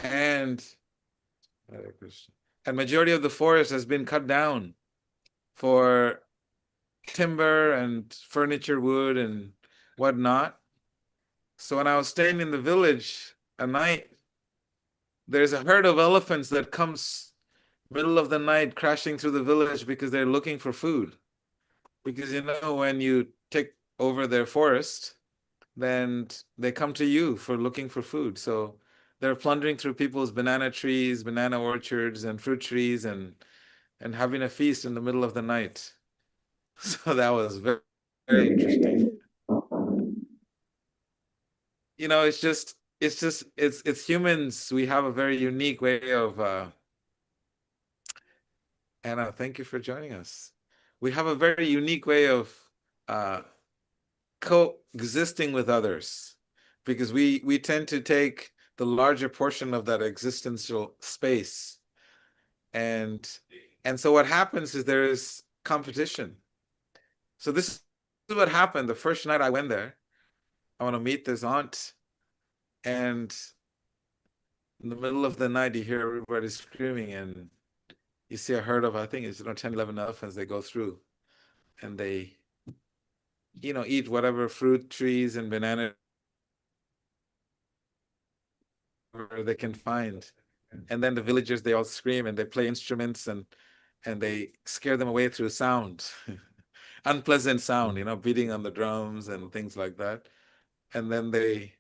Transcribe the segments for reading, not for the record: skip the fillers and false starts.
And Hare Krishna. And majority of the forest has been cut down for timber and furniture wood and whatnot. So when I was staying in the village at night, there's a herd of elephants that comes middle of the night crashing through the village because they're looking for food. Because when you take over their forest, then they come to you for looking for food. So they're plundering through people's banana trees, banana orchards, and fruit trees, and having a feast in the middle of the night. So that was very, very interesting. It's humans. We have a very unique way of Anna, thank you for joining us. We have a very unique way of uh, coexisting with others because we tend to take the larger portion of that existential space, and so what happens is there is competition. So this is what happened the first night I went there. I want to meet this aunt, and in the middle of the night you hear everybody screaming, and you see a herd of, I think it's 10, 11 elephants. They go through and they eat whatever fruit trees and banana they can find. And then the villagers, they all scream and they play instruments, and they scare them away through sound. Unpleasant sound, beating on the drums and things like that. And then the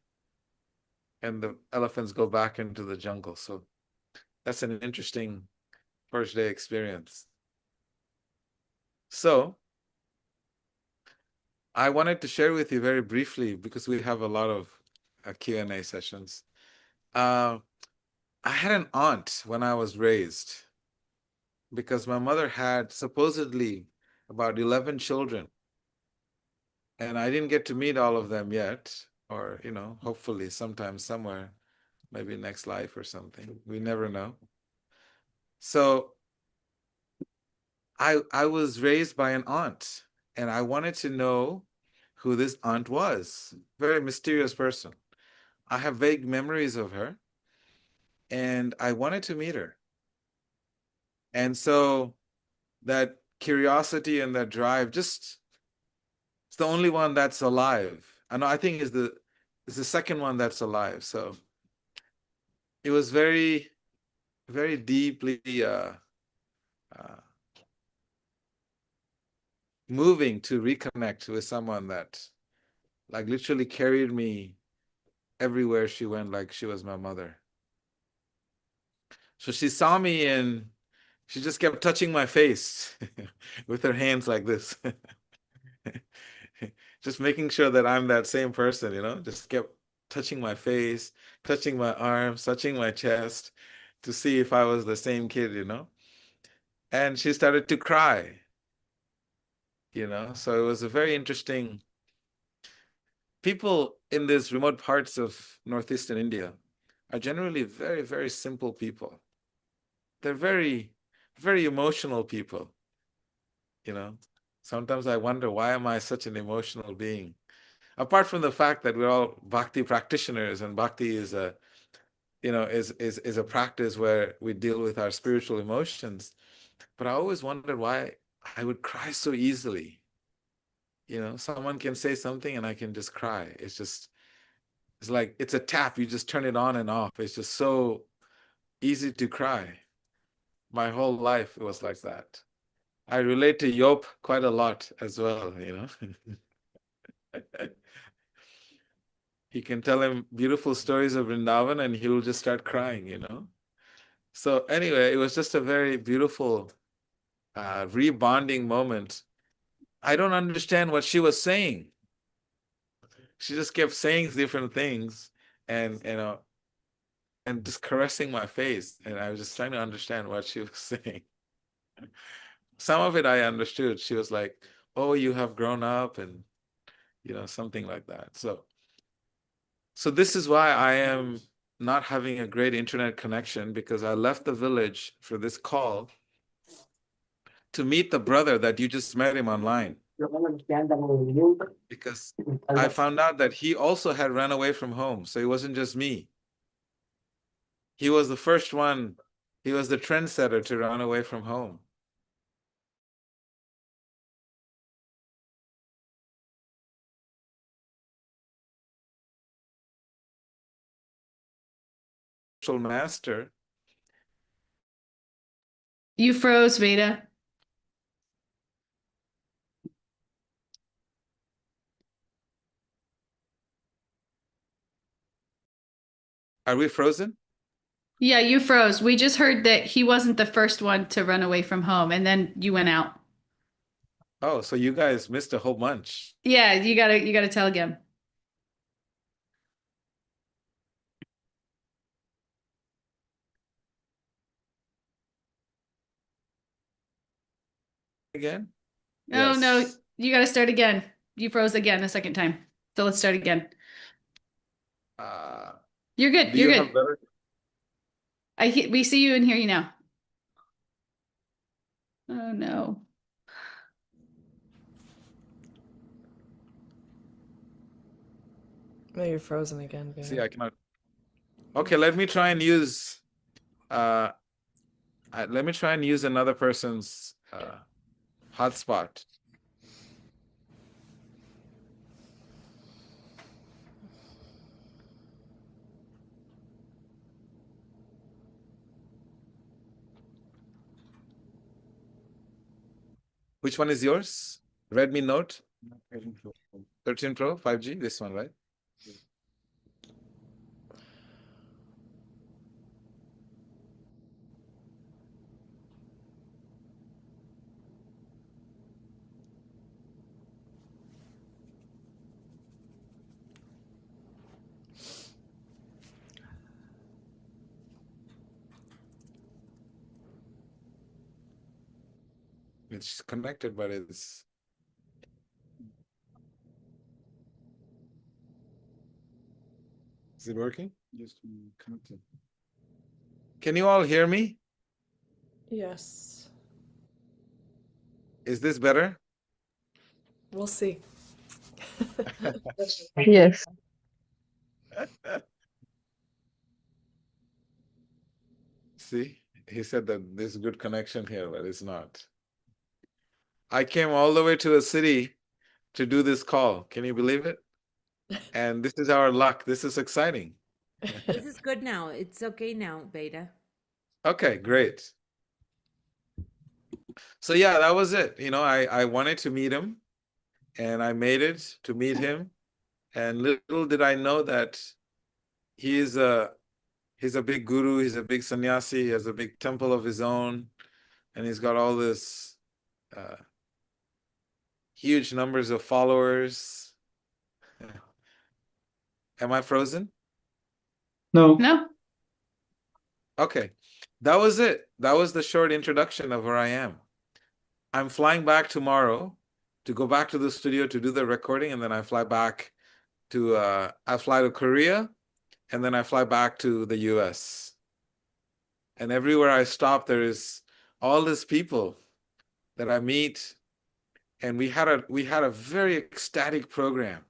elephants go back into the jungle. So that's an interesting first day experience. So I wanted to share with you very briefly, because we have a lot of Q&A sessions. I had an aunt when I was raised, because my mother had supposedly about 11 children, and I didn't get to meet all of them yet, or hopefully sometime somewhere, maybe next life or something. We never know. So I was raised by an aunt, and I wanted to know who this aunt was. Very mysterious person. I have vague memories of her, and I wanted to meet her. And so that curiosity and that drive, just it's the only one that's alive. I think is the second one that's alive. So it was very, very deeply uh, moving to reconnect with someone that like literally carried me everywhere she went, like she was my mother. So she saw me and she just kept touching my face with her hands like this. Just making sure that I'm that same person, just kept touching my face, touching my arms, touching my chest to see if I was the same kid. And she started to cry. So it was a very interesting. People in these remote parts of northeastern India are generally very, very simple people. They're very, very emotional people, you know. Sometimes I wonder, why am I such an emotional being? Apart from the fact that we're all bhakti practitioners, and bhakti is a, is a practice where we deal with our spiritual emotions. But I always wondered why I would cry so easily. Someone can say something and I can just cry. It's like it's a tap. You just turn it on and off. It's just so easy to cry. My whole life it was like that. I relate to Yop quite a lot as well. You can tell him beautiful stories of Vrindavan and he'll just start crying. So anyway, it was just a very beautiful rebonding moment. I don't understand what she was saying. She just kept saying different things, and and just caressing my face, and I was just trying to understand what she was saying. Some of it I understood. She was like, "Oh, you have grown up," and something like that. So this is why I am not having a great internet connection, because I left the village for this call to meet the brother that you just met him online, because I found out that he also had run away from home. So it wasn't just me. He was the first one. He was the trendsetter to run away from home. Master. You froze, Veda. Are we frozen? Yeah, you froze. We just heard that he wasn't the first one to run away from home, and then you went out. Oh, so you guys missed a whole bunch. Yeah, you gotta tell again. Again? Oh no, Yes. you gotta start again. You froze again a second time. So let's start again. Uh, You're good. do You're you have good. better? We see you and hear you now. Oh no. No, you're frozen again, See, Veda. I cannot. Okay, let me try and use uh let me try and use another person's hotspot. Which one is yours? Redmi Note 13 Pro 5G, this one, right? It's connected, but it's is it working? Yes, connected. Can you all hear me? Yes. Is this better? We'll see. Yes. See, he said that there's good connection here, but it's not. I came all the way to a city to do this call. Can you believe it? And this is our luck. This is exciting. This is good now. It's okay now, Beta. Okay, great. So yeah, that was it. You know, I wanted to meet him and I made it to meet him. And little did I know that he's a he's a big guru, he's a big sannyasi, he has a big temple of his own, and he's got all this uh, huge numbers of followers. Am I frozen? No. No? Okay, that was it. That was the short introduction of where I am. I'm flying back tomorrow to go back to the studio to do the recording, and then I fly back to I fly to Korea, and then I fly back to the US. And everywhere I stop, there is all these people that I meet, and we had a very ecstatic program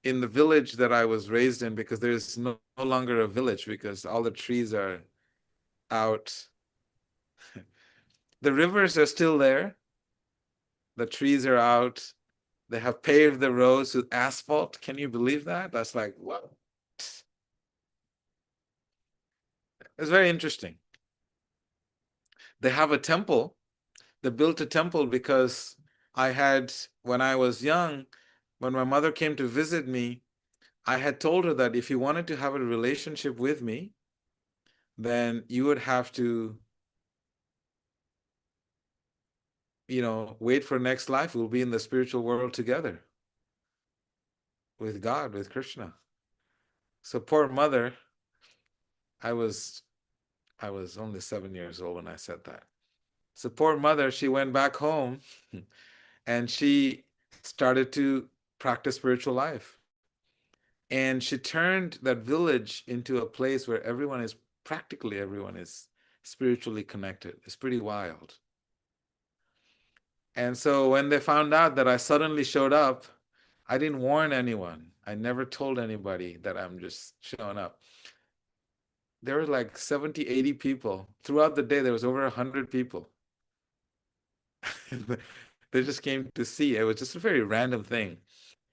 in the village that I was raised in, because there's no longer a village because all the trees are out. The rivers are still there. The trees are out. They have paved the roads with asphalt. Can you believe that? That's like, what? It's very interesting. They have a temple. They built a temple because when I was young, when my mother came to visit me, I had told her that if you wanted to have a relationship with me, then you would have to, wait for next life. We'll be in the spiritual world together with God, with Krishna. So poor mother, I was I was only 7 years old when I said that. So poor mother, she went back home and she started to practice spiritual life. And she turned that village into a place where practically everyone is spiritually connected. It's pretty wild. And so when they found out that I suddenly showed up, I didn't warn anyone. I never told anybody that I'm just showing up. there were like 70, 80 people. Throughout the day, there was over 100 people. They just came to see. It was just a very random thing.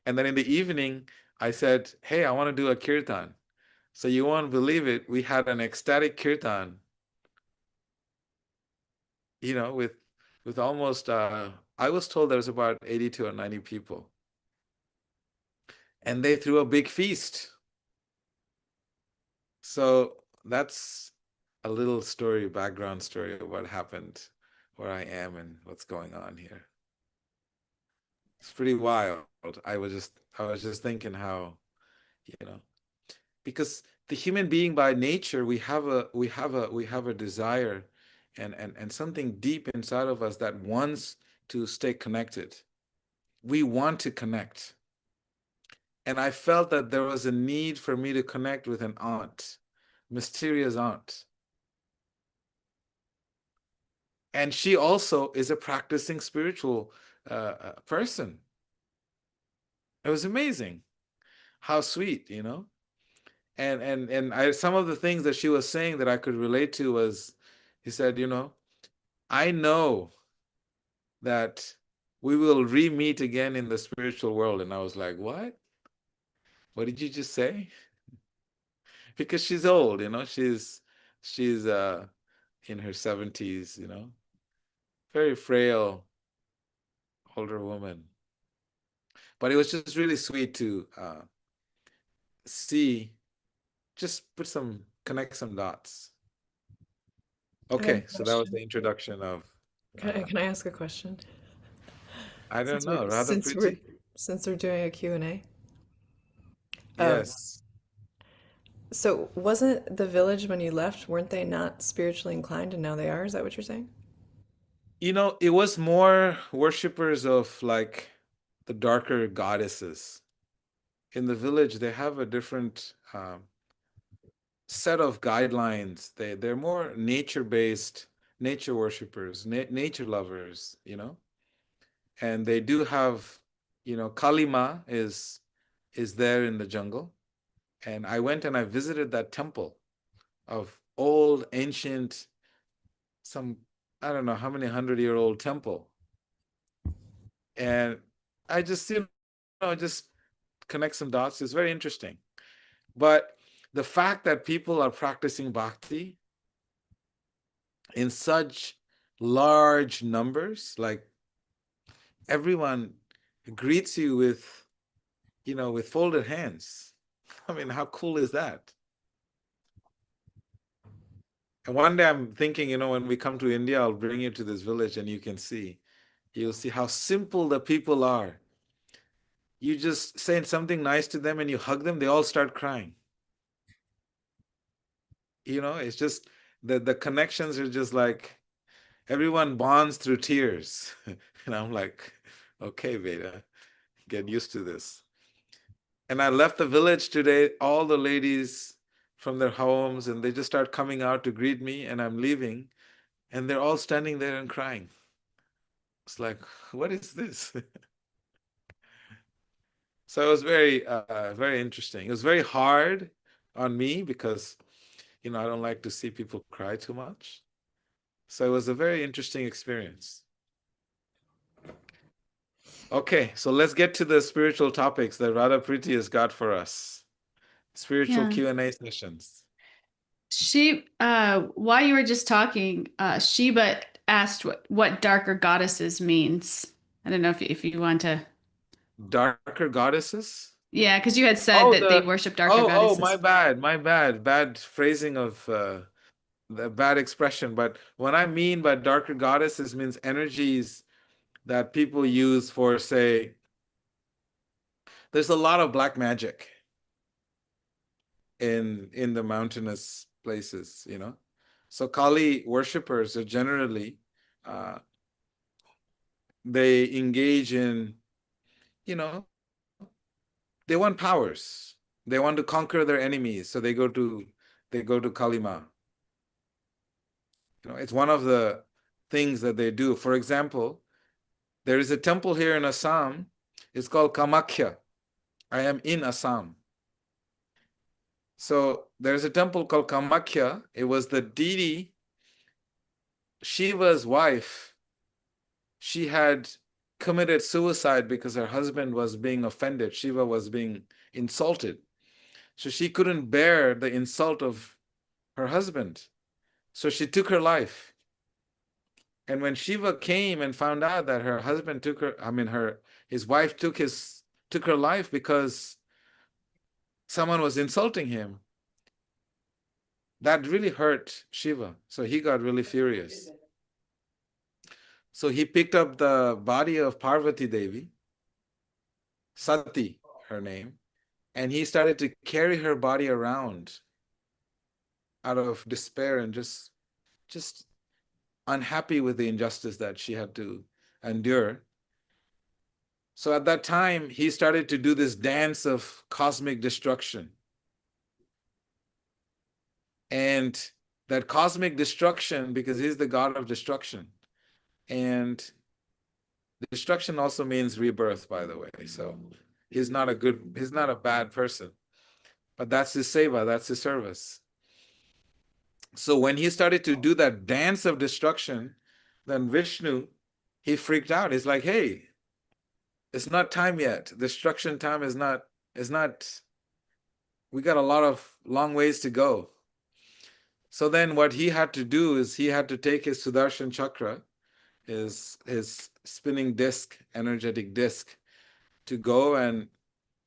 And then in the evening, I said, hey, I want to do a kirtan. So you won't believe it. We had an ecstatic kirtan, with almost, I was told there was about 82 or 90 people. And they threw a big feast. So that's a little story, background story of what happened, where I am and what's going on here. It's pretty wild. I was just thinking how, because the human being by nature, we have a desire and something deep inside of us that wants to stay connected. We want to connect. And I felt that there was a need for me to connect with an aunt, mysterious aunt. And she also is a practicing spiritual person. It was amazing. How sweet, And some of the things that she was saying that I could relate to was, he said, I know that we will re-meet again in the spiritual world. And I was like, what? What did you just say? Because she's old, she's in her 70s, very frail older woman. But it was just really sweet to see, just connect some dots. I have a Okay, so that was question. the introduction of, Can I ask a question? I don't Since know, we're rather since we're pretty? since we're doing a Q&A. Yes. So wasn't the village when you left, weren't they not spiritually inclined and now they are? Is that what you're saying? It was more worshippers of like the darker goddesses. In the village, they have a different set of guidelines. They're more nature-based, nature worshippers, nature lovers, and they do have, Kalima is there in the jungle. And I went and I visited that temple of old, ancient, some, I don't know how many 100-year-old temple. And I just connect some dots. It's very interesting. But the fact that people are practicing bhakti in such large numbers, like everyone greets you with folded hands. I mean, how cool is that? And one day I'm thinking, when we come to India, I'll bring you to this village and you'll see how simple the people are. You just say something nice to them and you hug them, they all start crying. It's just the connections are just like everyone bonds through tears. And I'm like, okay, Veda, get used to this. And I left the village today, all the ladies from their homes, and they just start coming out to greet me, and I'm leaving, and they're all standing there and crying. It's like, what is this? So it was very, very interesting. It was very hard on me because, I don't like to see people cry too much. So it was a very interesting experience. Okay, so let's get to the spiritual topics that Radha Priti has got for us. Spiritual Yeah. Q&A sessions. While you were just talking, Sheba asked what darker goddesses means. I don't know if you want to. Darker goddesses? Yeah, because you had said Oh, that they worship darker my goddesses. bad, my bad. Bad phrasing of the bad expression. But what I mean by darker goddesses means energies that people use for, say, there's a lot of black magic in the mountainous places, So Kali worshippers are generally they engage in, you know, they want powers. They want to conquer their enemies, so they go to Kalima. It's one of the things that they do. For example, there is a temple here in Assam. It's called Kamakhya. I am in Assam. So there's a temple called Kamakhya. It was the deity, Shiva's wife. She had committed suicide because her husband was being offended. Shiva was being insulted. So she couldn't bear the insult of her husband. So she took her life. And when Shiva came and found out that her husband took her, his wife took her life because someone was insulting him, that really hurt Shiva. So he got really furious. So he picked up the body of Parvati Devi, Sati, her name, and he started to carry her body around out of despair and just unhappy with the injustice that she had to endure. So at that time, he started to do this dance of cosmic destruction. And that cosmic destruction, because he's the god of destruction, and destruction also means rebirth, by the way. So he's not a bad person, but that's his seva, that's his service. So when he started to do that dance of destruction, then Vishnu, he freaked out. He's like, hey, it's not time yet. Destruction time is not, we got a long ways to go. So then what he had to do is he had to take his Sudarshan Chakra, his spinning disc, energetic disc, to go and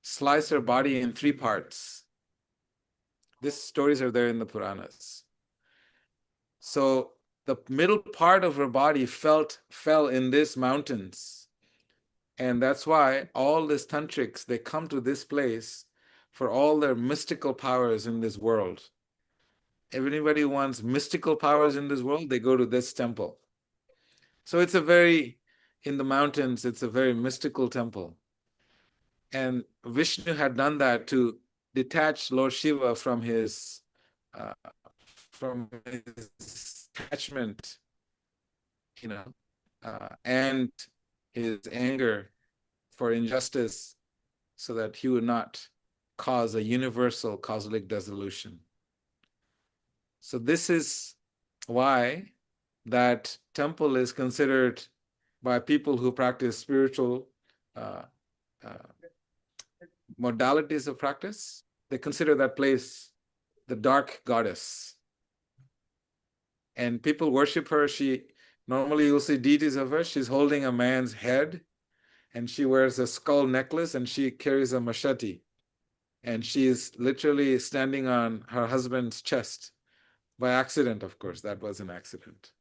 slice her body in 3 parts. These stories are there in the Puranas. So the middle part of her body fell in these mountains. And that's why all these tantrics, they come to this place for all their mystical powers in this world. If anybody wants mystical powers in this world, they go to this temple. So it's in the mountains, it's a very mystical temple. And Vishnu had done that to detach Lord Shiva from his attachment, and his anger for injustice, so that he would not cause a universal cosmic dissolution. So this is why that temple is considered by people who practice spiritual modalities of practice. They consider that place the dark goddess. And people worship her. Normally you'll see deities of her. She's holding a man's head, and she wears a skull necklace, and she carries a machete. And she is literally standing on her husband's chest. By accident, of course, that was an accident.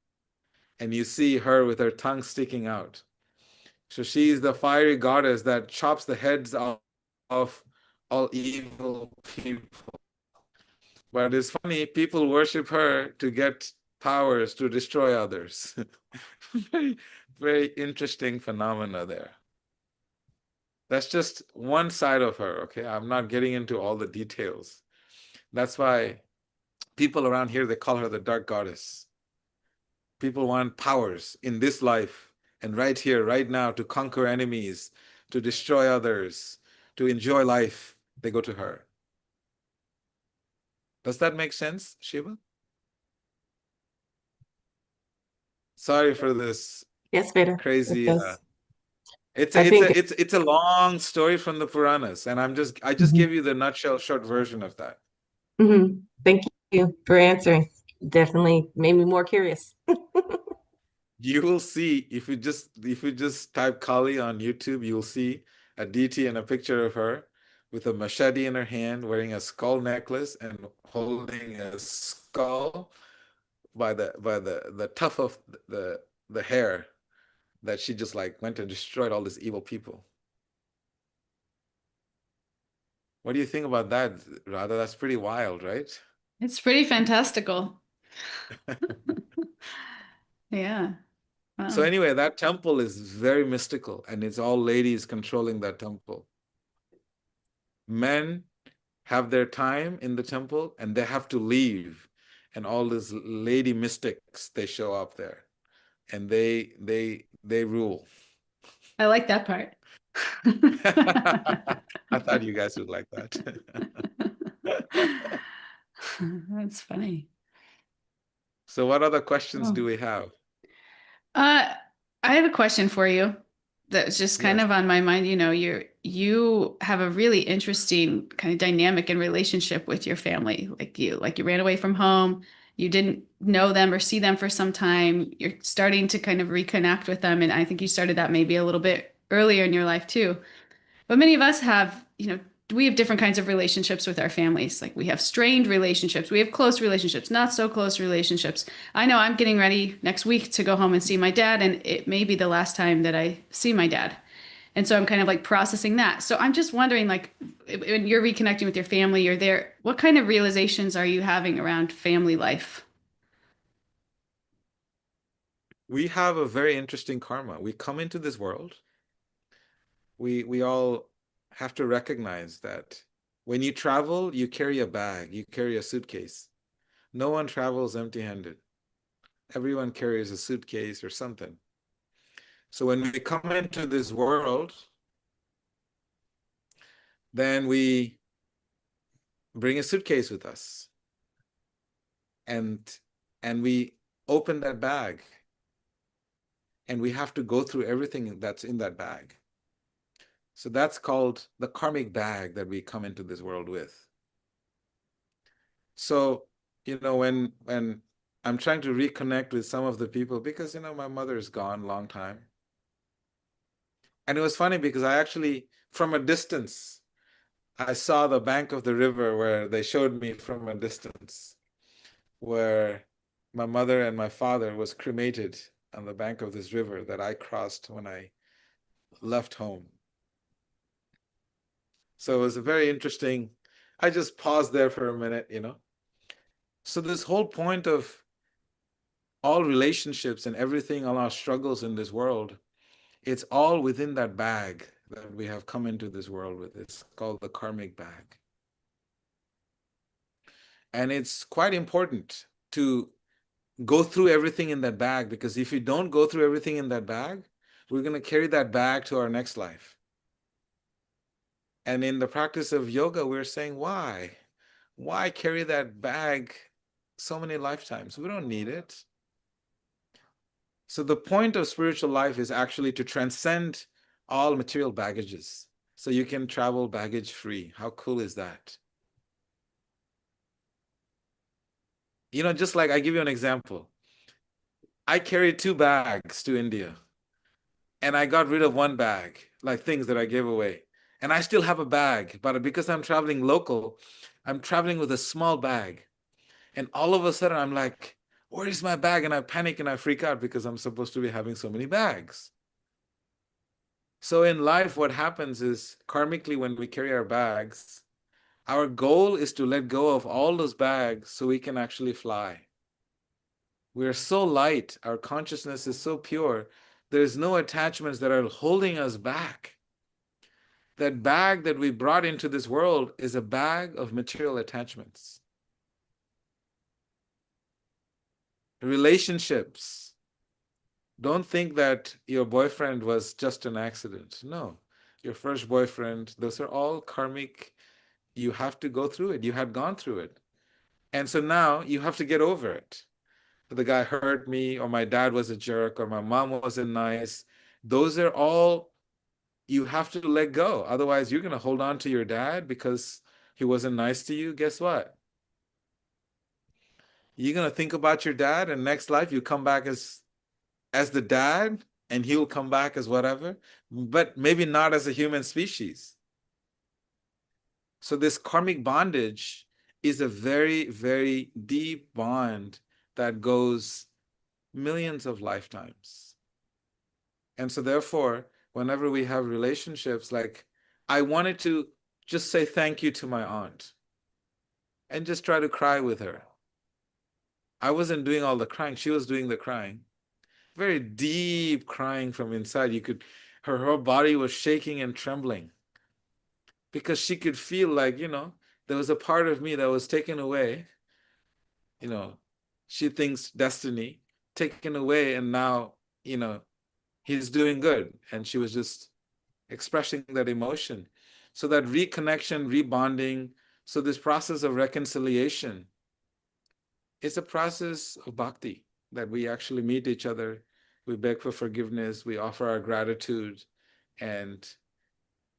And you see her with her tongue sticking out. So she is the fiery goddess that chops the heads of all evil people. But it's funny, people worship her to get powers to destroy others. Very, very interesting phenomena there. That's just one side of her, okay? I'm not getting into all the details. That's why people around here, they call her the dark goddess. People want powers in this life and right here, right now, to conquer enemies, to destroy others, to enjoy life. They go to her. Does that make sense, Shiva? Sorry for this Yes, Veda. crazy. It does. It's a long story from the Puranas, and I just Mhm. gave you the nutshell, short version of that. Thank you for answering. Definitely made me more curious. You will see if you just type Kali on YouTube, you'll see a deity and a picture of her with a machete in her hand, wearing a skull necklace and holding a skull by the tuft of the hair, that she just like went and destroyed all these evil people. What do you think about that, Radha? That's pretty wild, right? It's pretty fantastical. Yeah. So Wow. anyway, that temple is very mystical, and it's all ladies controlling that temple. Men have their time in the temple, and they have to leave, and all these lady mystics, they show up there, and they rule. I like that part. I thought you guys would like that. That's funny. So what other questions Oh. do we have? I have a question for you that's just kind Yes. of on my mind. You have a really interesting kind of dynamic and relationship with your family. Like you ran away from home. You didn't know them or see them for some time. You're starting to kind of reconnect with them. And I think you started that maybe a little bit earlier in your life too. But many of us have, we have different kinds of relationships with our families. Like we have strained relationships, we have close relationships, not so close relationships. I know I'm getting ready next week to go home and see my dad, and it may be the last time that I see my dad. And so I'm kind of like processing that. So I'm just wondering, like, when you're reconnecting with your family, you're there, what kind of realizations are you having around family life? We have a very interesting karma. We come into this world. We all have to recognize that when you travel, you carry a bag, you carry a suitcase. No one travels empty-handed. Everyone carries a suitcase or something. So when we come into this world, then we bring a suitcase with us. And we open that bag. And we have to go through everything that's in that bag. So that's called the karmic bag that we come into this world with. So, when I'm trying to reconnect with some of the people, because, my mother's gone a long time. And it was funny because I actually, from a distance, I saw the bank of the river where they showed me from a distance, where my mother and my father was cremated on the bank of this river that I crossed when I left home. So it was a very interesting, I just paused there for a minute, So this whole point of all relationships and everything, all our struggles in this world, it's all within that bag that we have come into this world with. It's called the karmic bag. And it's quite important to go through everything in that bag, because if you don't go through everything in that bag, we're going to carry that bag to our next life. And in the practice of yoga, we're saying, why? Why carry that bag so many lifetimes? We don't need it. So the point of spiritual life is actually to transcend all material baggages. So you can travel baggage free. How cool is that? Just like I give you an example. I carried 2 bags to India and I got rid of 1 bag, like things that I gave away. And I still have a bag, but because I'm traveling local, I'm traveling with a small bag. And all of a sudden I'm like, where is my bag? And I panic and I freak out because I'm supposed to be having so many bags. So in life, what happens is karmically, when we carry our bags, our goal is to let go of all those bags so we can actually fly. We're so light, our consciousness is so pure, there's no attachments that are holding us back. That bag that we brought into this world is a bag of material attachments. Relationships. Don't think that your boyfriend was just an accident. No, your first boyfriend, those are all karmic. You have to go through it. You had gone through it. And so now you have to get over it. The guy hurt me, or my dad was a jerk, or my mom wasn't nice. Those are all you have to let go. Otherwise, you're going to hold on to your dad because he wasn't nice to you. Guess what? You're going to think about your dad, and next life you come back as the dad, and he'll come back as whatever, but maybe not as a human species. So this karmic bondage is a very, very deep bond that goes millions of lifetimes. And so therefore, whenever we have relationships, like I wanted to just say thank you to my aunt and just try to cry with her. I wasn't doing all the crying. She was doing the crying. Very deep crying from inside. Her whole body was shaking and trembling because she could feel like, there was a part of me that was taken away. She thinks destiny taken away, and now, he's doing good. And she was just expressing that emotion. So that reconnection, rebonding, so this process of reconciliation It's a process of bhakti that we actually meet each other, we beg for forgiveness, we offer our gratitude, and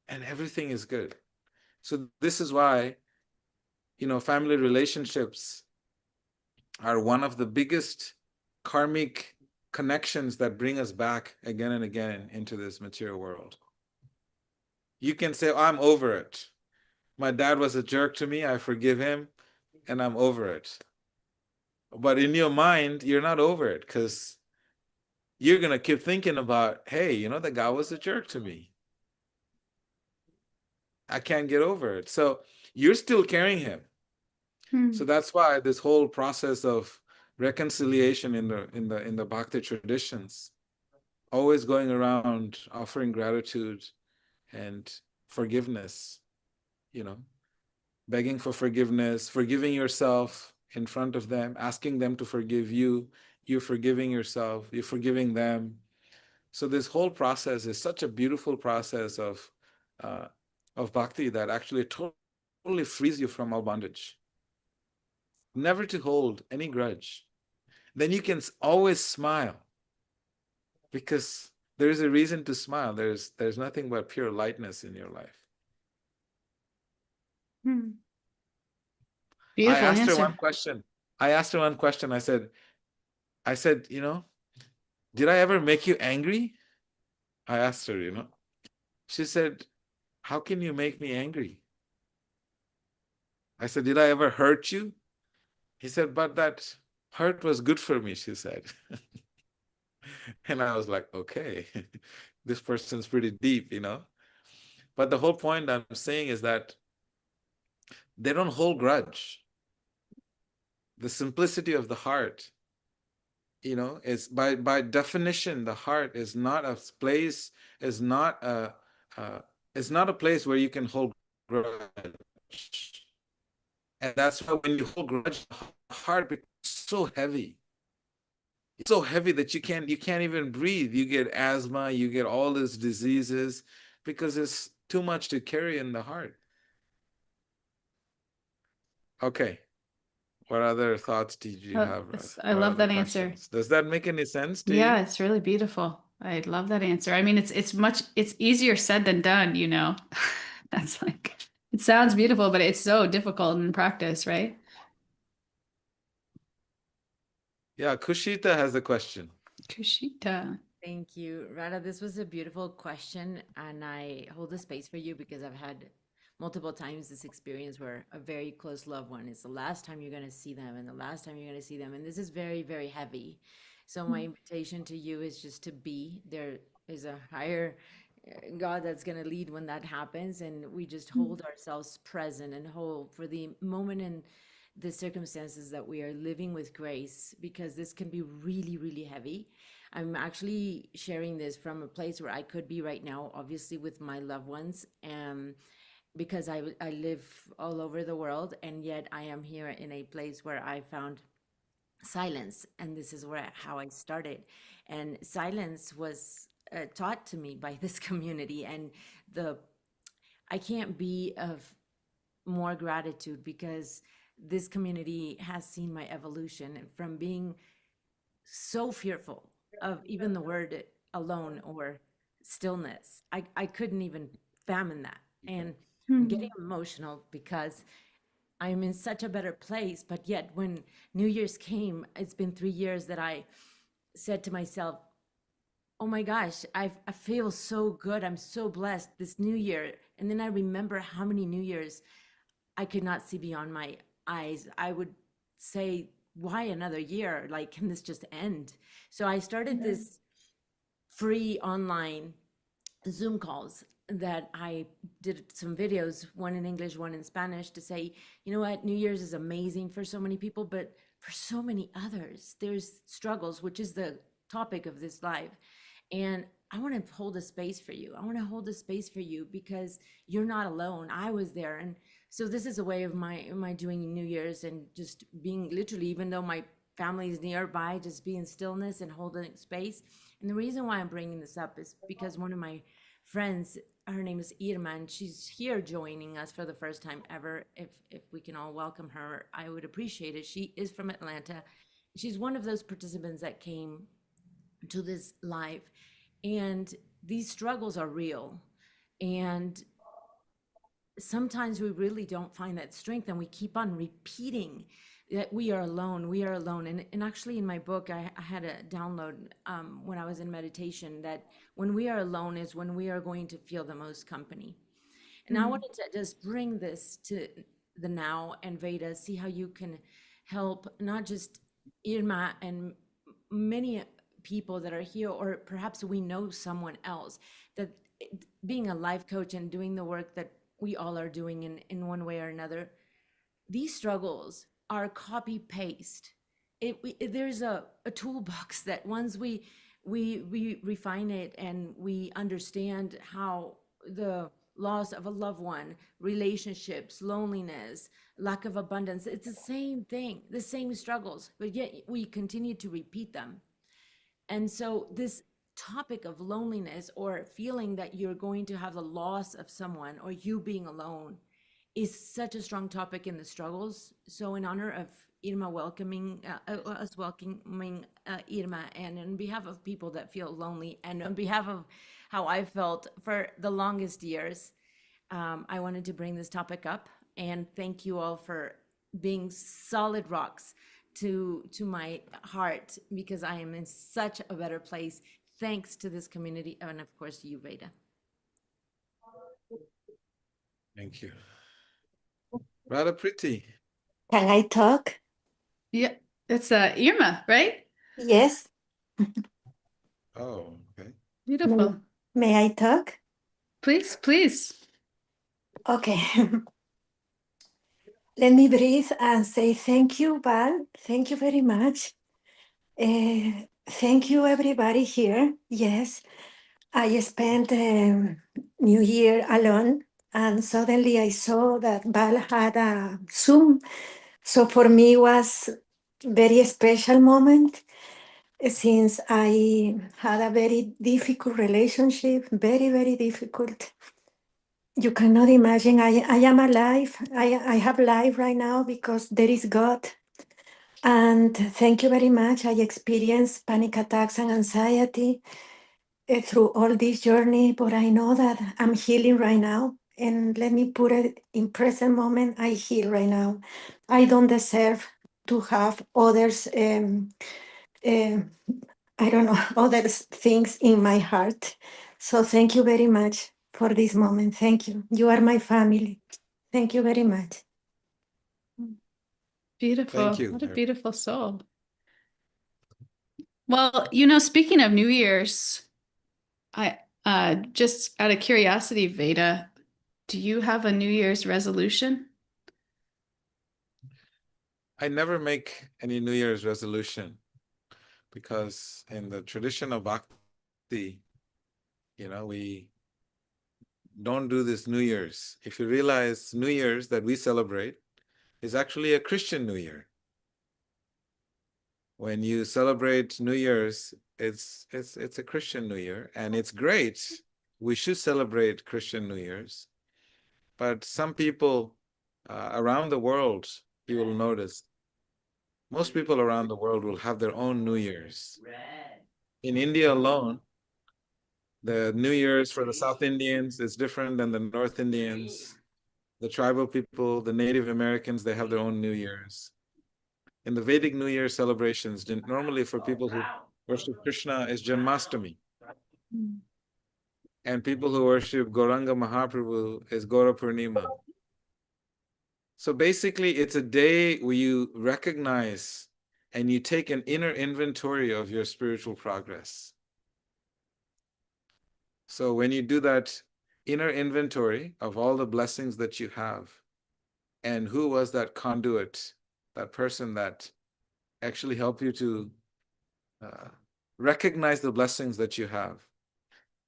everything is good. So this is why, family relationships are one of the biggest karmic connections that bring us back again and again into this material world. You can say, oh, I'm over it. My dad was a jerk to me, I forgive him, and I'm over it. But in your mind, you're not over it, because you're going to keep thinking about, hey, the guy was a jerk to me. I can't get over it. So you're still carrying him. So that's why this whole process of reconciliation in the Bhakti traditions, always going around offering gratitude and forgiveness, begging for forgiveness, forgiving yourself in front of them, asking them to forgive you, you're forgiving yourself, you're forgiving them. So this whole process is such a beautiful process of bhakti that actually totally frees you from all bondage. Never to hold any grudge. Then you can always smile, because there is a reason to smile. There's nothing but pure lightness in your life. Beautiful I asked her answer. one question. I said, did I ever make you angry? I asked her, She said, how can you make me angry? I said, did I ever hurt you? He said, but that hurt was good for me, she said. And I was like, okay, this person's pretty deep, But the whole point I'm saying is that they don't hold grudge. The simplicity of the heart, is by definition, the heart is not a place, is not a place where you can hold grudge. And that's why when you hold grudge, the heart becomes so heavy. It's so heavy that you can't even breathe. You get asthma, you get all these diseases, because it's too much to carry in the heart. Okay. What other thoughts did you have? I What love other that answer. questions? Does that make any sense to Yeah, you? it's really beautiful. I love that answer. I mean, it's easier said than done, That's it sounds beautiful, but it's so difficult in practice, right? Yeah, Kushita has a question. Kushita. Thank you, Radha. This was a beautiful question, and I hold a space for you because I've had multiple times this experience where a very close loved one is the last time you're going to see them, and the last time you're going to see them, and this is very, very heavy. So my invitation to you is just to be there. Is a higher God that's going to lead when that happens, and we just hold ourselves present and whole for the moment and the circumstances that we are living with grace, because this can be really, really heavy. I'm actually sharing this from a place where I could be right now, obviously with my loved ones, because I live all over the world, and yet I am here in a place where I found silence, and this is how I started. And silence was taught to me by this community, and I can't be of more gratitude, because this community has seen my evolution from being so fearful of even the word alone or stillness. I couldn't even fathom that. And I'm getting emotional because I'm in such a better place. But yet, when New Year's came, it's been 3 years that I said to myself, oh my gosh, I feel so good. I'm so blessed this new year. And then I remember how many New Years I could not see beyond my eyes. I would say, why another year? Like, can this just end? So I started this free online Zoom calls that I did some videos, one in English, one in Spanish, to say, you know what, New Year's is amazing for so many people, but for so many others, there's struggles, which is the topic of this live. And I want to hold a space for you. I want to hold a space for you because you're not alone. I was there. And so this is a way of my doing New Year's, and just being literally, even though my family is nearby, just be in stillness and holding space. And the reason why I'm bringing this up is because one of my friends. Her name is Irma, and she's here joining us for the first time ever. If we can all welcome her, I would appreciate it. She is from Atlanta. She's one of those participants that came to this live, and these struggles are real. And sometimes we really don't find that strength, and we keep on repeating that we are alone, we are alone. And actually in my book, I had a download when I was in meditation, that when we are alone is when we are going to feel the most company. And I wanted to just bring this to the now, and Veda, see how you can help not just Irma and many people that are here, or perhaps we know someone else, that being a life coach and doing the work that we all are doing in one way or another, these struggles are copy paste. There's a toolbox that once we refine it and we understand how the loss of a loved one, relationships, loneliness, lack of abundance, it's the same thing, the same struggles, but yet we continue to repeat them. And so this topic of loneliness, or feeling that you're going to have the loss of someone, or you being alone, is such a strong topic in the struggles. So in honor of Irma welcoming us welcoming Irma, and on behalf of people that feel lonely, and on behalf of how I felt for the longest years, I wanted to bring this topic up, and thank you all for being solid rocks to my heart, because I am in such a better place thanks to this community, and of course you, Veda. Thank you. Rather pretty. Can I talk? Yeah, it's Irma, right? Yes. Oh, okay. Beautiful. May I talk? Please, please. Okay. Let me breathe and say thank you, Val. Thank you very much. Thank you, everybody here. Yes, I spent New Year alone, and suddenly I saw that Val had a Zoom. So for me, it was very special moment, since I had a very difficult relationship, very, very difficult. You cannot imagine. I am alive. I have life right now because there is God. And thank you very much. I experienced panic attacks and anxiety through all this journey, but I know that I'm healing right now. And let me put it in present moment, I heal right now. I don't deserve to have others, I don't know, other things in my heart. So thank you very much for this moment. Thank you. You are my family. Thank you very much. Beautiful. Thank you. What a beautiful soul. Well, speaking of New Year's, I just out of curiosity, Veda, do you have a New Year's resolution? I never make any New Year's resolution, because in the tradition of Bhakti, we don't do this New Year's. If you realize, New Year's that we celebrate is actually a Christian New Year. When you celebrate New Year's, it's a Christian New Year, and it's great. We should celebrate Christian New Year's. But some people around the world, you will notice, most people around the world will have their own New Year's. In India alone, the New Year's for the South Indians is different than the North Indians. The tribal people, the Native Americans, they have their own New Year's. In the Vedic New Year celebrations, normally for people who worship Krishna is Janmashtami. And people who worship Gauranga Mahaprabhu is Gaura Purnima. So basically, it's a day where you recognize and you take an inner inventory of your spiritual progress. So when you do that inner inventory of all the blessings that you have, and who was that conduit, that person that actually helped you to recognize the blessings that you have.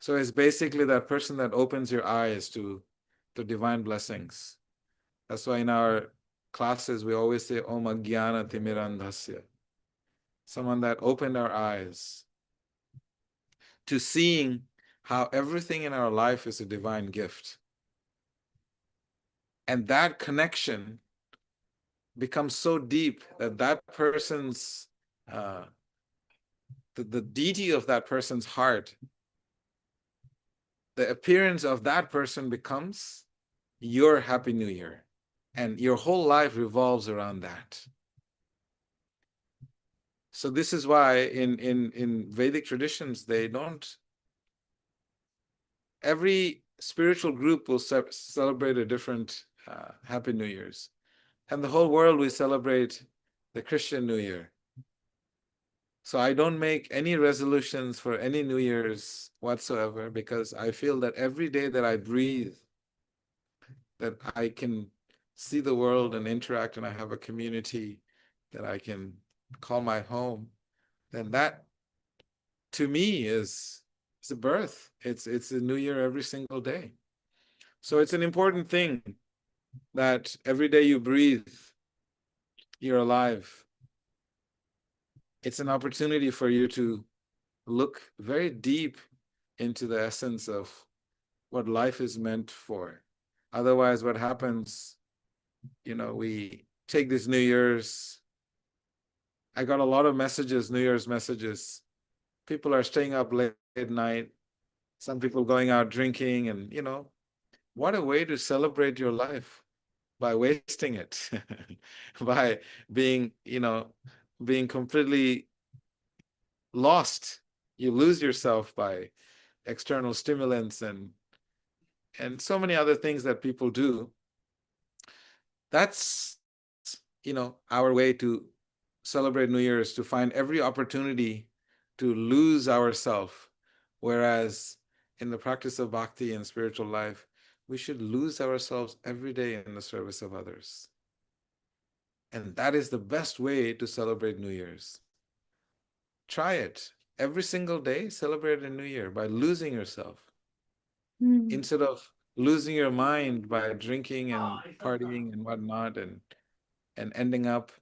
So it's basically that person that opens your eyes to the divine blessings. That's why in our classes, we always say, Om Agyana Timirandhasya. Someone that opened our eyes to seeing how everything in our life is a divine gift. And that connection becomes so deep that that person's, the deity of that person's heart, the appearance of that person becomes your Happy New Year. And your whole life revolves around that. So this is why in Vedic traditions, they don't, every spiritual group will celebrate a different Happy New Year's. And the whole world will celebrate the Christian New Year. So I don't make any resolutions for any New Year's whatsoever, because I feel that every day that I breathe, that I can see the world and interact, and I have a community that I can call my home, then that to me is a birth. It's a new year every single day. So it's an important thing that every day you breathe, you're alive. It's an opportunity for you to look very deep into the essence of what life is meant for. Otherwise, what happens, we take these New Year's. I got a lot of messages, New Year's messages. People are staying up late at night. Some people going out drinking, and what a way to celebrate your life, by wasting it, by being, being completely lost. You lose yourself by external stimulants and so many other things that people do. That's, our way to celebrate New Year's, to find every opportunity to lose ourselves. Whereas in the practice of bhakti and spiritual life, we should lose ourselves every day in the service of others. And that is the best way to celebrate New Year's. Try it. Every single day, celebrate a New Year by losing yourself. Instead of losing your mind by drinking and partying and whatnot, and ending up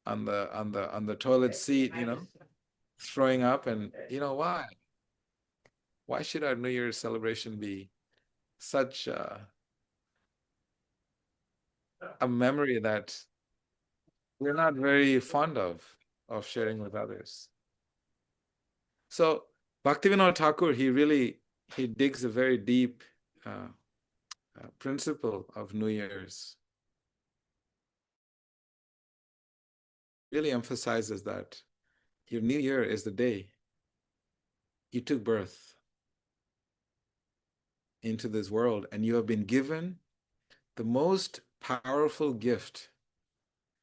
on the toilet seat, throwing up. And why should our New Year's celebration be such a memory that we're not very fond of sharing with others? So Bhaktivinoda Thakur, he digs a very deep principle of New Year's. Really emphasizes that your New Year is the day you took birth into this world, and you have been given the most powerful gift,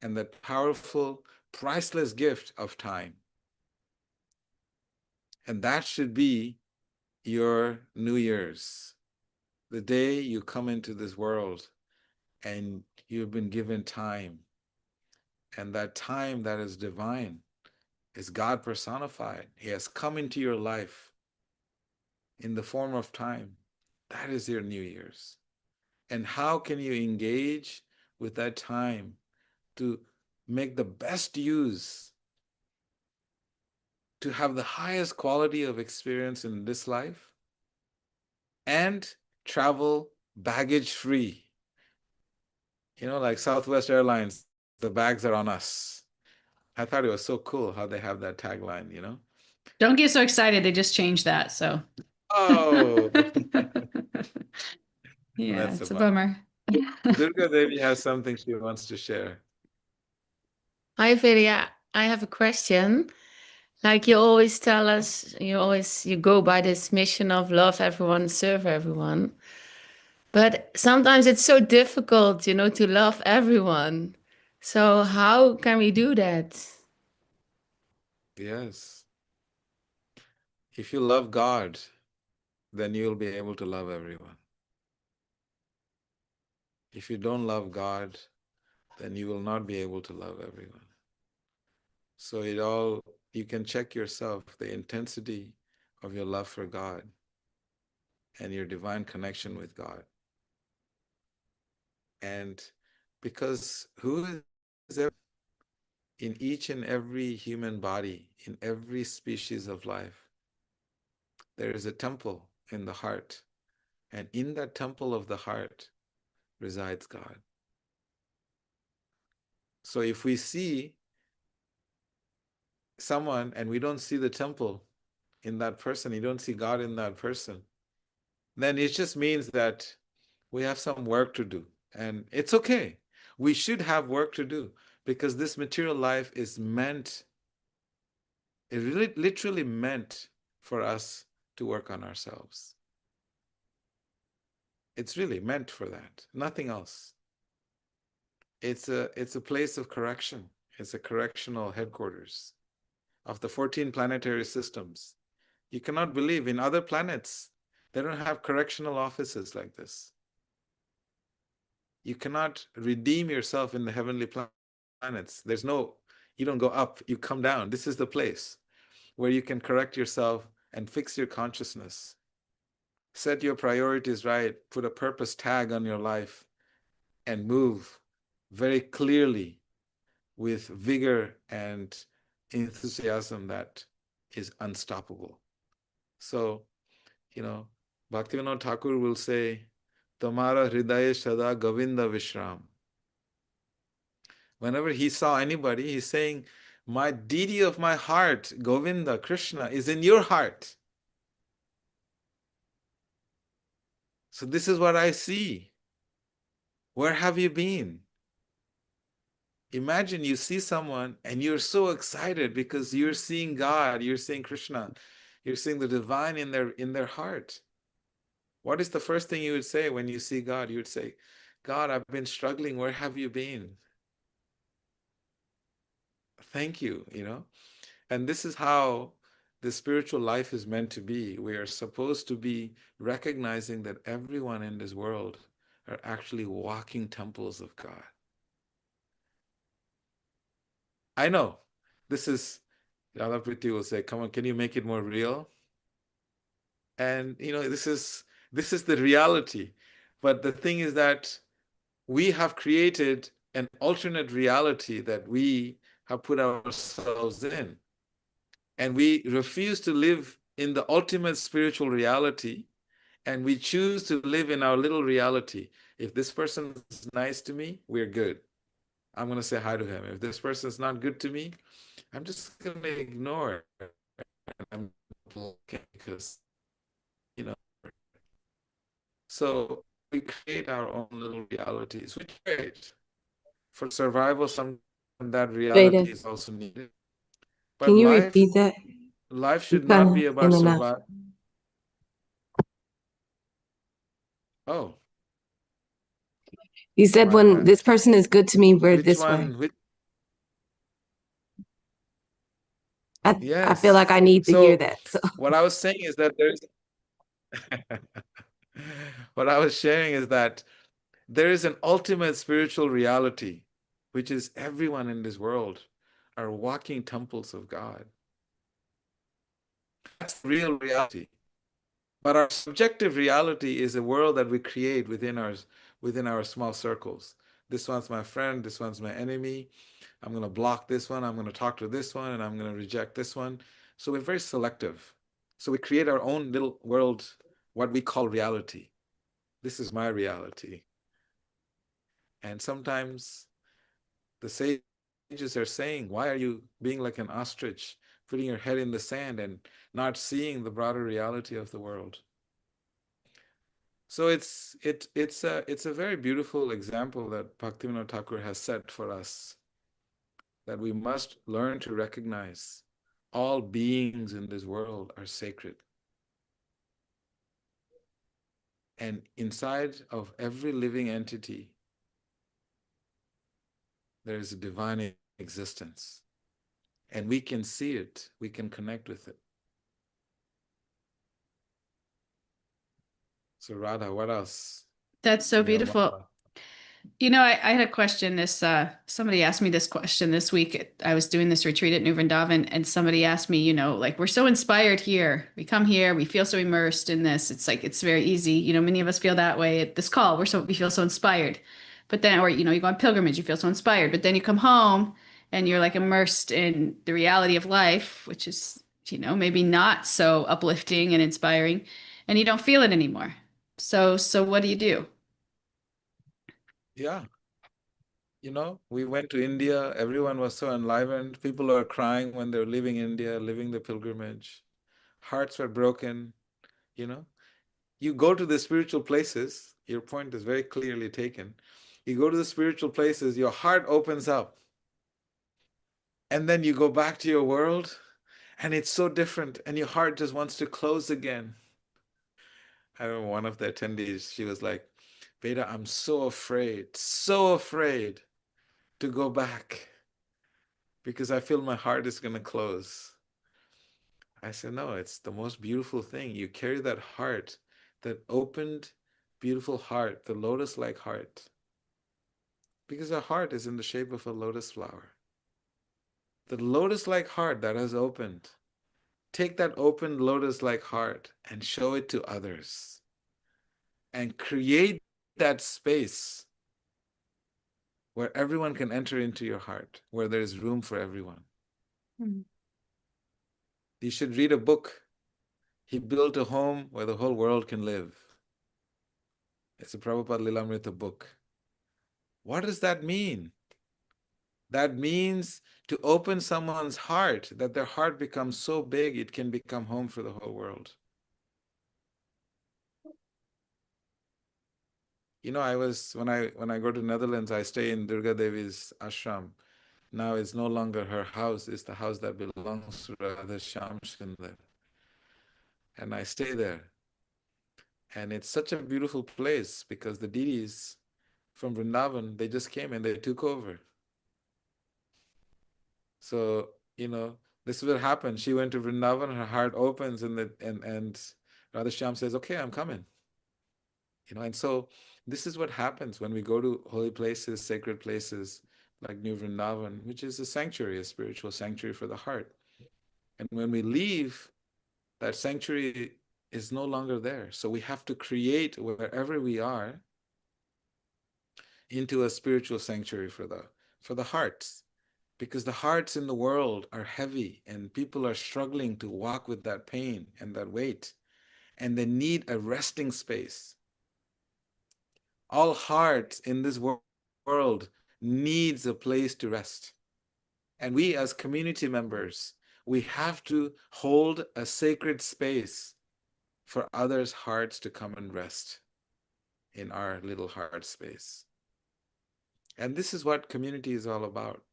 and that powerful, priceless gift of time. And that should be your New Year's, the day you come into this world and you've been given time. And that time that is divine is God personified. He has come into your life in the form of time. That is your New Year's. And how can you engage with that time to make the best use, to have the highest quality of experience in this life, and travel baggage free? Like Southwest Airlines, the bags are on us. I thought it was so cool how they have that tagline. Don't get so excited. They just changed that. So. Oh, Yeah, that's it's a bummer. bummer. Durga Devi has something she wants to share. Hi, Vidya. I have a question. Like you always tell us, you go by this mission of love everyone, serve everyone. But sometimes it's so difficult, to love everyone. So how can we do that? Yes. If you love God, then you'll be able to love everyone. If you don't love God, then you will not be able to love everyone. So you can check yourself, the intensity of your love for God and your divine connection with God. And because who is there in each and every human body, in every species of life, there is a temple in the heart. And in that temple of the heart resides God. So if we see someone and we don't see the temple in that person, you don't see God in that person, then it just means that we have some work to do. And it's okay. We should have work to do because this material life is meant, it really literally meant for us to work on ourselves. It's really meant for that, nothing else. It's a place of correction. It's a correctional headquarters of the 14 planetary systems. You cannot believe in other planets, they don't have correctional offices like this. You cannot redeem yourself in the heavenly planets. You don't go up, you come down. This is the place where you can correct yourself and fix your consciousness. Set your priorities right, put a purpose tag on your life, and move very clearly with vigor and enthusiasm that is unstoppable. So, Bhaktivinoda Thakur will say, Tamara Hridaya Sada Govinda Vishram. Whenever he saw anybody, he's saying, my deity of my heart, Govinda, Krishna, is in your heart. So this is what I see. Where have you been? Imagine you see someone and you're so excited because you're seeing God, you're seeing Krishna, you're seeing the divine in their heart. What is the first thing you would say when you see God? You would say, God, I've been struggling. Where have you been? Thank you, And this is how the spiritual life is meant to be. We are supposed to be recognizing that everyone in this world are actually walking temples of God. I know this is, Radhapriti will say, come on, can you make it more real? And this is the reality. But the thing is that we have created an alternate reality that we have put ourselves in. And we refuse to live in the ultimate spiritual reality, and we choose to live in our little reality. If this person is nice to me, we're good. I'm going to say hi to him. If this person is not good to me, I'm just going to ignore it. I'm blocking because, so we create our own little realities, which is great. For survival, sometimes that reality Veda, is also needed. But can you repeat that? life You should kind not of be in about and out. survival. Oh, You said my when bad. this person is good to me, we're Which this way. one? I feel Yes. like I need to hear So that. So what I was saying is that what I was sharing is that there is an ultimate spiritual reality, which is everyone in this world are walking temples of God. That's the real reality. But our subjective reality is a world that we create within our small circles. This one's my friend, this one's my enemy. I'm going to block this one, I'm going to talk to this one, and I'm going to reject this one. So we're very selective. So we create our own little world, what we call reality. This is my reality. And sometimes the sages are saying, why are you being like an ostrich, putting your head in the sand and not seeing the broader reality of the world? So it's a very beautiful example that Bhaktivinoda Thakur has set for us, that we must learn to recognize all beings in this world are sacred. And inside of every living entity, there is a divine existence. And we can see it, we can connect with it. So Radha, what else? That's so beautiful. I had a question. Somebody asked me this question this week. I was doing this retreat at New Vrindavan, and somebody asked me, like, we're so inspired here. We come here, we feel so immersed in this. It's like, it's very easy. Many of us feel that way at this call. We feel so inspired. But then, or, you go on pilgrimage, you feel so inspired. But then you come home and you're like immersed in the reality of life, which is, maybe not so uplifting and inspiring. and you don't feel it anymore. So what do you do? Yeah. You know, we went to India. Everyone was so enlivened. People were crying when they were leaving India, leaving the pilgrimage. Hearts were broken, you know. You go to the spiritual places, your point is very clearly taken. You go to the spiritual places, your heart opens up, and then you go back to your world, and it's so different, and your heart just wants to close again. I remember one of the attendees, she was like, Veda, I'm so afraid to go back because I feel my heart is going to close. I said, no, it's the most beautiful thing. You carry that heart, that opened, beautiful heart, the lotus-like heart, because a heart is in the shape of a lotus flower. The lotus-like heart that has opened, take that open lotus-like heart and show it to others and create that space where everyone can enter into your heart, where there's room for everyone. You should read a book. He built a home where the whole world can live. It's a Prabhupada Lilamrita book. What does that mean? That means to open someone's heart, that their heart becomes so big it can become home for the whole world. You know, when I go to Netherlands, I stay in Durga Devi's ashram. Now it's no longer her house, it's the house that belongs to Radha Shyam Sundar. And I stay there. And it's such a beautiful place because the deities from Vrindavan, they just came and they took over. So, you know, this is what happened. She went to Vrindavan, her heart opens, and Radha Shyam says, okay, I'm coming. You know, and so this is what happens when we go to holy places, sacred places like New Vrindavan, which is a sanctuary, a spiritual sanctuary for the heart. And when we leave, that sanctuary is no longer there. So we have to create wherever we are into a spiritual sanctuary for the hearts, because the hearts in the world are heavy and people are struggling to walk with that pain and that weight, and they need a resting space. All hearts in this world needs a place to rest. And we as community members, we have to hold a sacred space for others' hearts to come and rest in our little heart space. And this is what community is all about.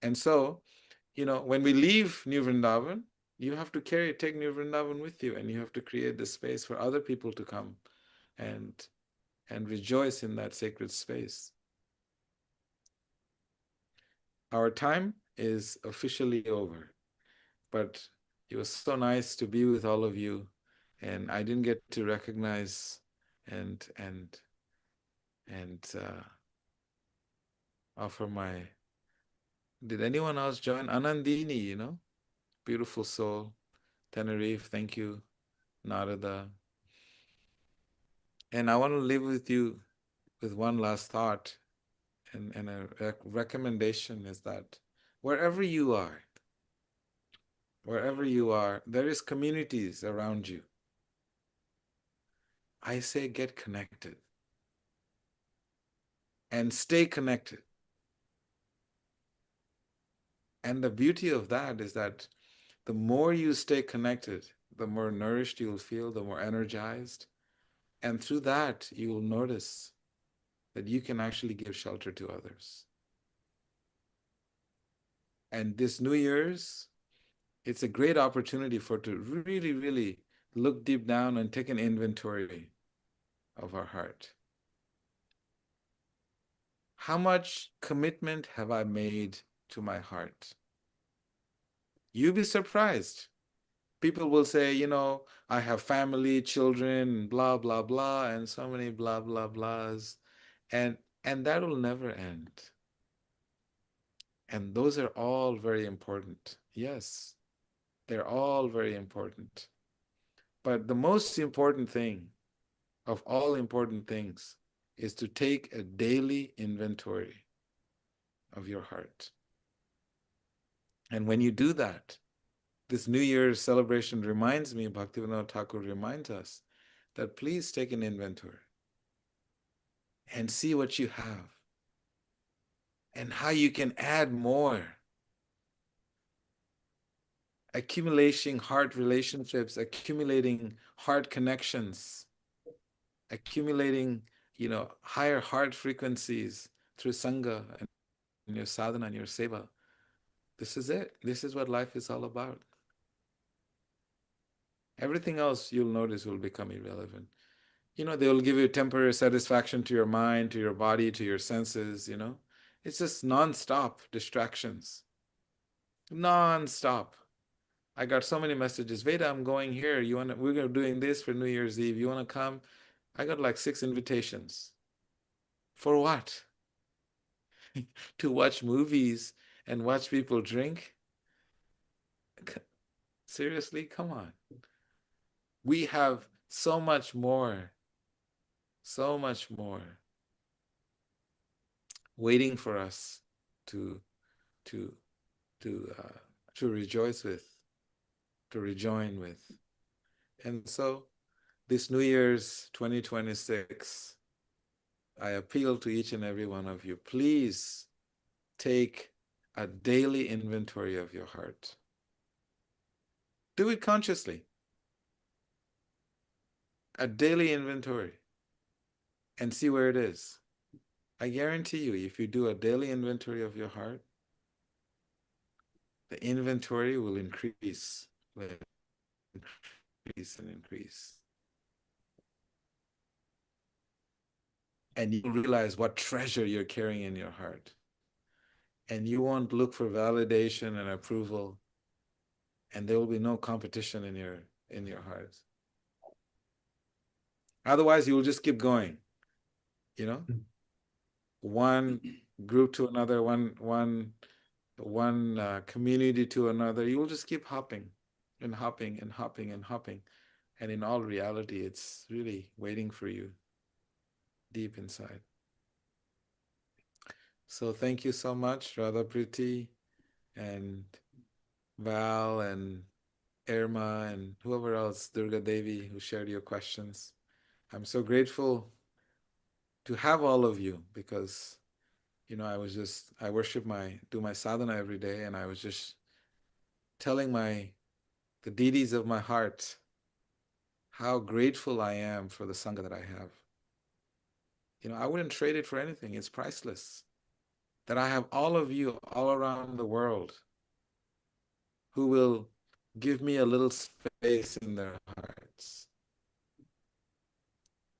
And so, you know, when we leave New Vrindavan, you have to take New Vrindavan with you, and you have to create the space for other people to come and rejoice in that sacred space. Our time is officially over, but it was so nice to be with all of you, and I didn't get to recognize and offer my. Did anyone else join? Anandini, you know, beautiful soul. Tenerife, thank you. Narada. And I want to leave with you with one last thought, and a recommendation is that wherever you are, there is communities around you. I say get connected and stay connected. And the beauty of that is that the more you stay connected, the more nourished you'll feel, the more energized. And through that, you will notice that you can actually give shelter to others. And this New Year's, it's a great opportunity to really, really look deep down and take an inventory of our heart. How much commitment have I made to my heart? You'll be surprised. People will say, you know, I have family, children, blah, blah, blah, and so many blah, blah, blahs. And that will never end. And those are all very important. Yes, they're all very important. But the most important thing of all important things is to take a daily inventory of your heart. And when you do that, this New Year's celebration reminds me, Bhaktivinoda Thakur reminds us, that please take an inventory and see what you have and how you can add more. Accumulating heart relationships, accumulating heart connections, accumulating, higher heart frequencies through Sangha and your sadhana and your seva. This is it. This is what life is all about. Everything else, you'll notice, will become irrelevant. They will give you temporary satisfaction to your mind, to your body, to your senses, It's just non-stop distractions. Non-stop. I got so many messages. Veda, I'm going here. We're doing this for New Year's Eve. You want to come? I got like 6 invitations. For what? To watch movies and watch people drink? Seriously? Come on. We have so much more waiting for us to rejoice with, to rejoin with. And so this New Year's 2026, I appeal to each and every one of you, please take a daily inventory of your heart. Do it consciously. A daily inventory, and see where it is. I guarantee you, if you do a daily inventory of your heart, the inventory will increase and increase. And you'll realize what treasure you're carrying in your heart. And you won't look for validation and approval, and there will be no competition in your heart. Otherwise, you will just keep going, one group to another, one community to another. You will just keep hopping and hopping and hopping and hopping. And in all reality, it's really waiting for you deep inside. So thank you so much, Radha Priti and Val and Irma and whoever else, Durga Devi, who shared your questions. I'm so grateful to have all of you, because I do my sadhana every day, and I was just telling the deities of my heart how grateful I am for the Sangha that I have. I wouldn't trade it for anything. It's priceless. That I have all of you all around the world who will give me a little space in their hearts.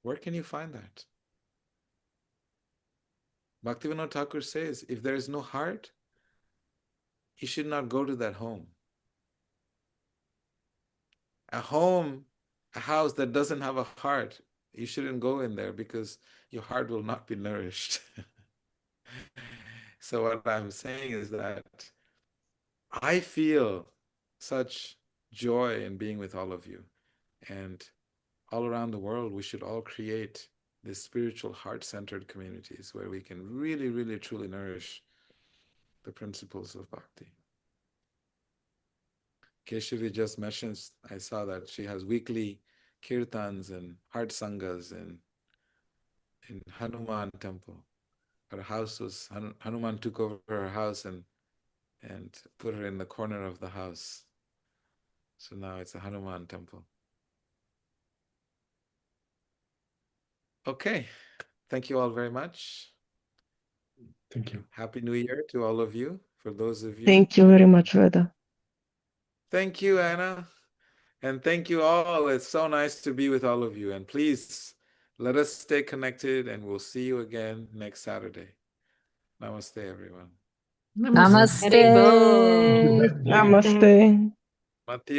Where can you find that? Bhaktivinoda Thakur says, if there is no heart, you should not go to that home. A house that doesn't have a heart, you shouldn't go in there, because your heart will not be nourished. So what I'm saying is that I feel such joy in being with all of you. And all around the world, we should all create these spiritual heart-centered communities where we can really, really, truly nourish the principles of bhakti. Keshavi just mentioned, I saw that she has weekly kirtans and heart sanghas in Hanuman temple. Her house was, Hanuman took over her house and put her in the corner of the house. So now it's a Hanuman temple. Okay, thank you all very much. Thank you. Happy New Year to all of you. For those of you. Thank you very much, Rada. Thank you, Anna. And thank you all. It's so nice to be with all of you. And please let us stay connected, and we'll see you again next Saturday. Namaste, everyone. Namaste. Namaste. Mati